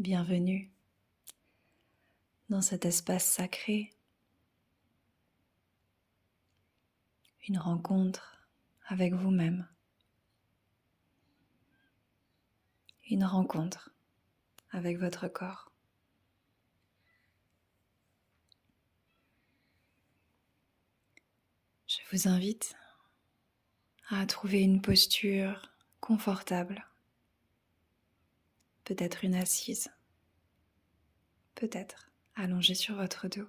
Bienvenue dans cet espace sacré, une rencontre avec vous-même, une rencontre avec votre corps. Je vous invite à trouver une posture confortable, peut-être une assise, peut-être allongée sur votre dos.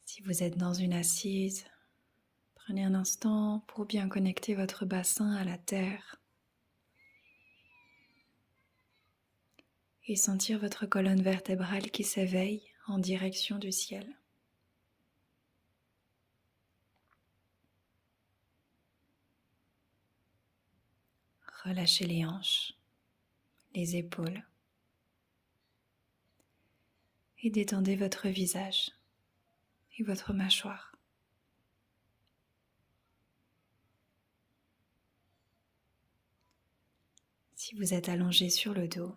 Si vous êtes dans une assise, prenez un instant pour bien connecter votre bassin à la terre et sentir votre colonne vertébrale qui s'éveille en direction du ciel. Relâchez les hanches, les épaules et détendez votre visage et votre mâchoire. Si vous êtes allongé sur le dos,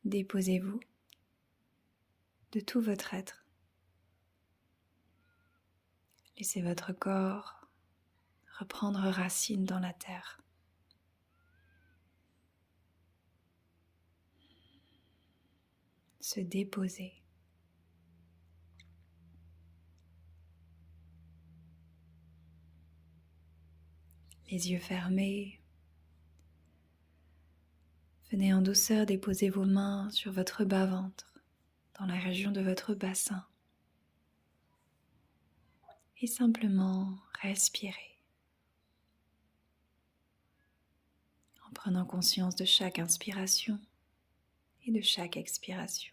déposez-vous de tout votre être. Laissez votre corps reprendre racine dans la terre. Se déposer. Les yeux fermés. Venez en douceur déposer vos mains sur votre bas-ventre, dans la région de votre bassin. Et simplement respirer. En prenant conscience de chaque inspiration et de chaque expiration.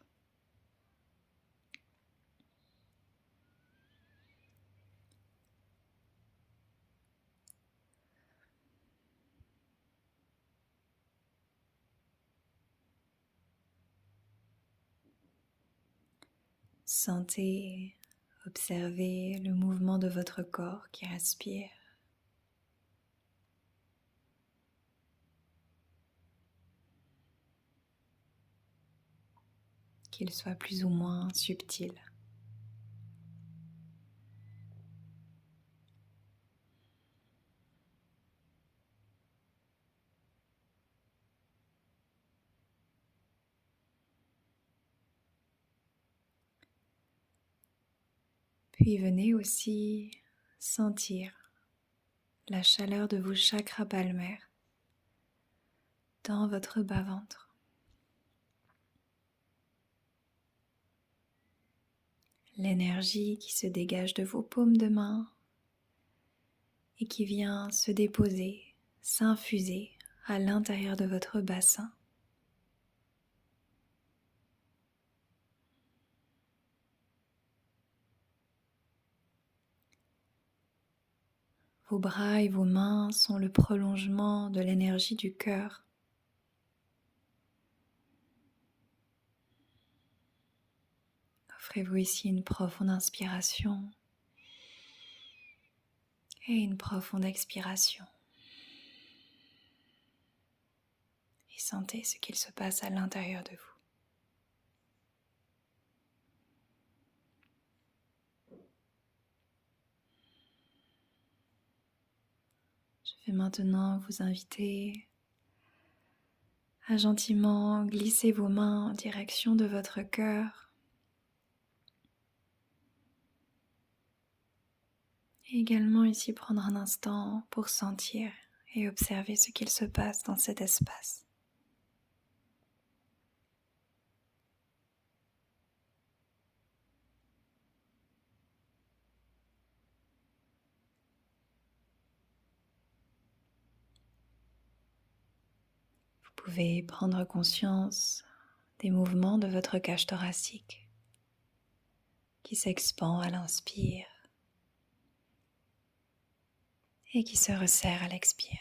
Sentez, observez le mouvement de votre corps qui respire. Qu'il soit plus ou moins subtil. Puis venez aussi sentir la chaleur de vos chakras palmaires dans votre bas-ventre. L'énergie qui se dégage de vos paumes de main et qui vient se déposer, s'infuser à l'intérieur de votre bassin. Vos bras et vos mains sont le prolongement de l'énergie du cœur. Offrez-vous ici une profonde inspiration et une profonde expiration. Et sentez ce qu'il se passe à l'intérieur de vous. Je vais maintenant vous inviter à gentiment glisser vos mains en direction de votre cœur et également ici prendre un instant pour sentir et observer ce qu'il se passe dans cet espace. Vous pouvez prendre conscience des mouvements de votre cage thoracique qui s'expand à l'inspire et qui se resserre à l'expire.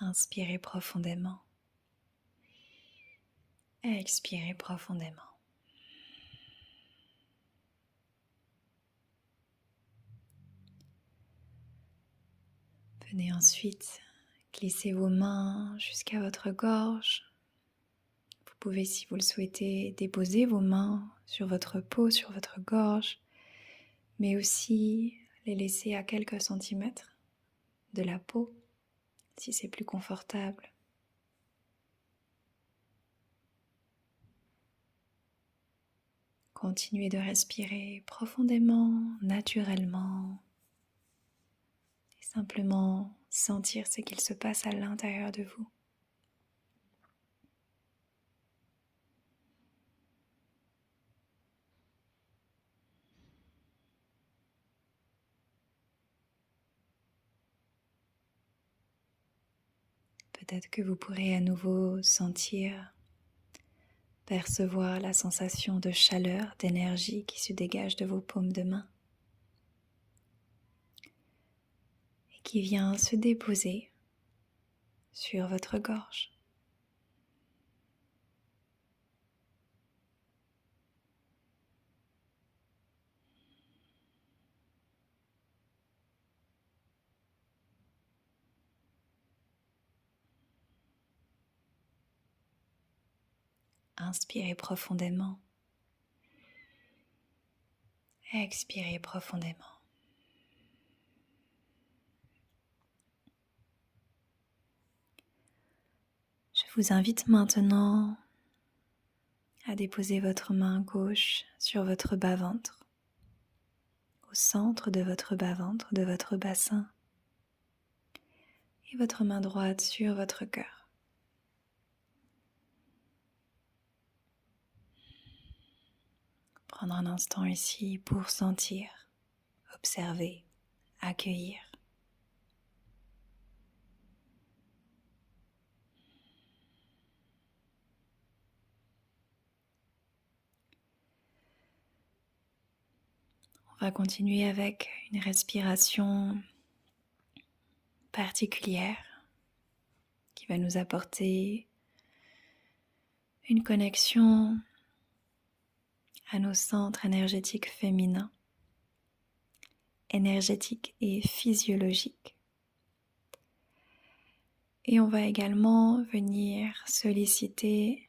Inspirez profondément. Expirez profondément. Venez ensuite glisser vos mains jusqu'à votre gorge. Vous pouvez, si vous le souhaitez, déposer vos mains sur votre peau, sur votre gorge, mais aussi les laisser à quelques centimètres de la peau, si c'est plus confortable. Continuez de respirer profondément, naturellement, et simplement sentir ce qu'il se passe à l'intérieur de vous. Peut-être que vous pourrez à nouveau sentir, percevoir la sensation de chaleur, d'énergie qui se dégage de vos paumes de main et qui vient se déposer sur votre gorge. Inspirez profondément. Expirez profondément. Je vous invite maintenant à déposer votre main gauche sur votre bas-ventre, au centre de votre bas-ventre, de votre bassin, et votre main droite sur votre cœur. Prendre un instant ici pour sentir, observer, accueillir. On va continuer avec une respiration particulière qui va nous apporter une connexion à nos centres énergétiques féminins, énergétiques et physiologiques. Et on va également venir solliciter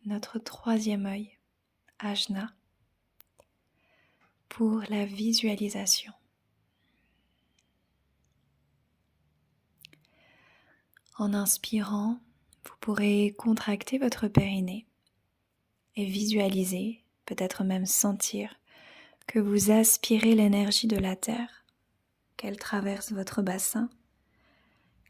notre troisième œil, Ajna, pour la visualisation. En inspirant, vous pourrez contracter votre périnée et visualiser, peut-être même sentir, que vous aspirez l'énergie de la terre, qu'elle traverse votre bassin,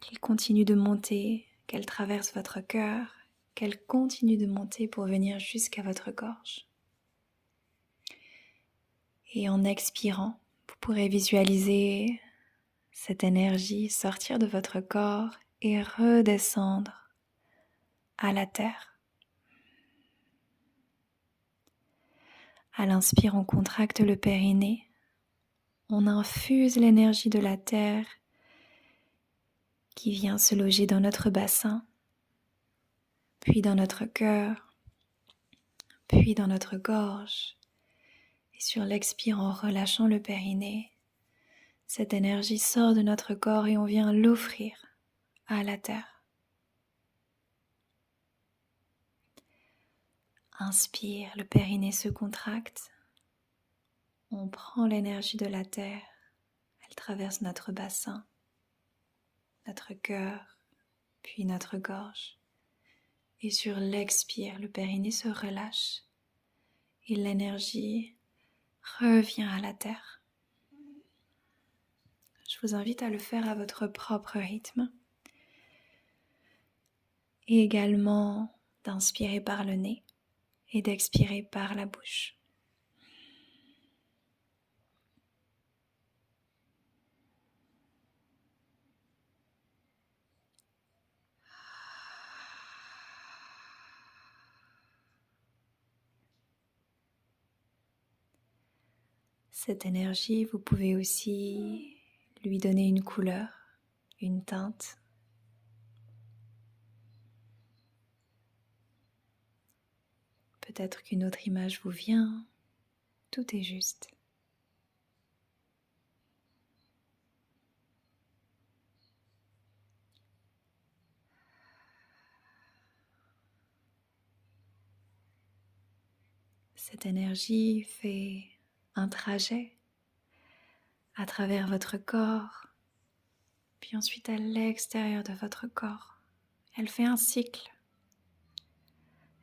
qu'elle continue de monter, qu'elle traverse votre cœur, qu'elle continue de monter pour venir jusqu'à votre gorge. Et en expirant, vous pourrez visualiser cette énergie sortir de votre corps et redescendre à la terre. À l'inspire, on contracte le périnée, on infuse l'énergie de la terre qui vient se loger dans notre bassin, puis dans notre cœur, puis dans notre gorge. Et sur l'expire, en relâchant le périnée, cette énergie sort de notre corps et on vient l'offrir à la terre. Inspire, le périnée se contracte. On prend l'énergie de la terre, elle traverse notre bassin, notre cœur, puis notre gorge. Et sur l'expire, le périnée se relâche et l'énergie revient à la terre. Je vous invite à le faire à votre propre rythme et également d'inspirer par le nez et d'expirer par la bouche. Cette énergie, vous pouvez aussi lui donner une couleur, une teinte, peut-être qu'une autre image vous vient, tout est juste. Cette énergie fait un trajet à travers votre corps, puis ensuite à l'extérieur de votre corps. Elle fait un cycle.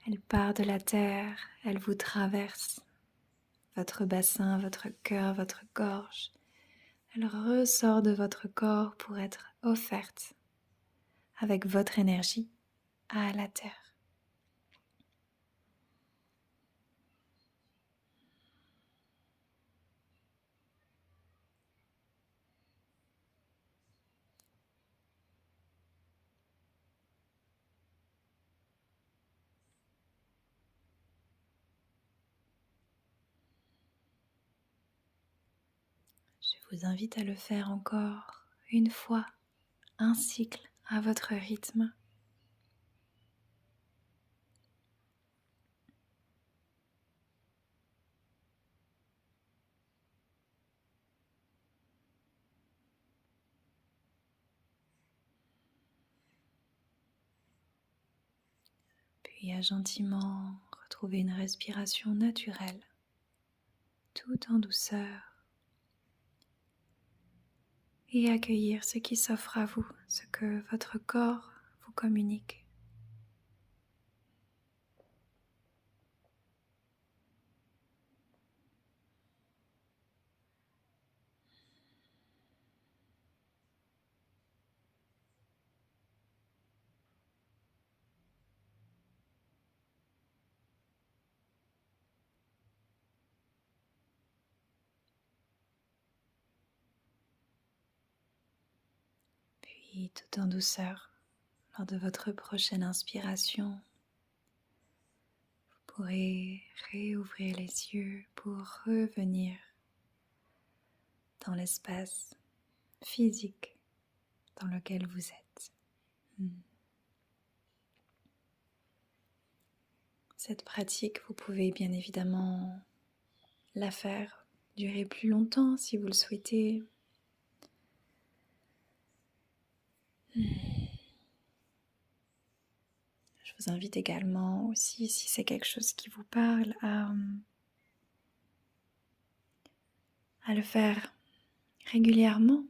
Elle part de la terre, elle vous traverse, votre bassin, votre cœur, votre gorge. Elle ressort de votre corps pour être offerte avec votre énergie à la terre. Je vous invite à le faire encore une fois, un cycle à votre rythme. Puis à gentiment retrouver une respiration naturelle, tout en douceur, et accueillir ce qui s'offre à vous, ce que votre corps vous communique. Puis tout en douceur, lors de votre prochaine inspiration, vous pourrez réouvrir les yeux pour revenir dans l'espace physique dans lequel vous êtes. Cette pratique, vous pouvez bien évidemment la faire durer plus longtemps si vous le souhaitez. Je vous invite également aussi, si c'est quelque chose qui vous parle, à le faire régulièrement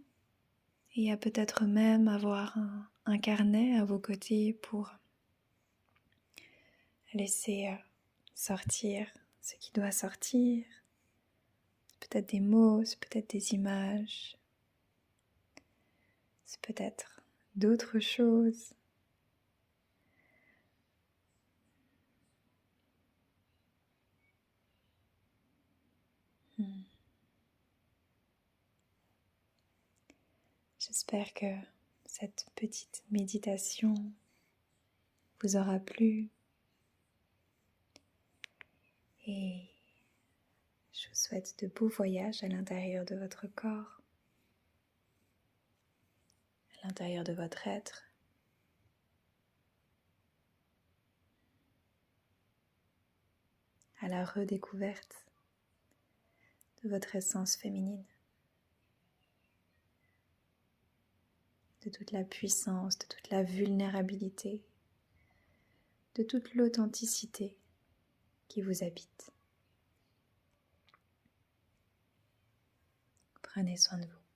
et à peut-être même avoir un carnet à vos côtés pour laisser sortir ce qui doit sortir. C'est peut-être des mots, c'est peut-être des images, c'est peut-être d'autres choses. J'espère que cette petite méditation vous aura plu et je vous souhaite de beaux voyages à l'intérieur de votre corps, à l'intérieur de votre être. À la redécouverte de votre essence féminine, de toute la puissance, de toute la vulnérabilité, de toute l'authenticité qui vous habite. Prenez soin de vous.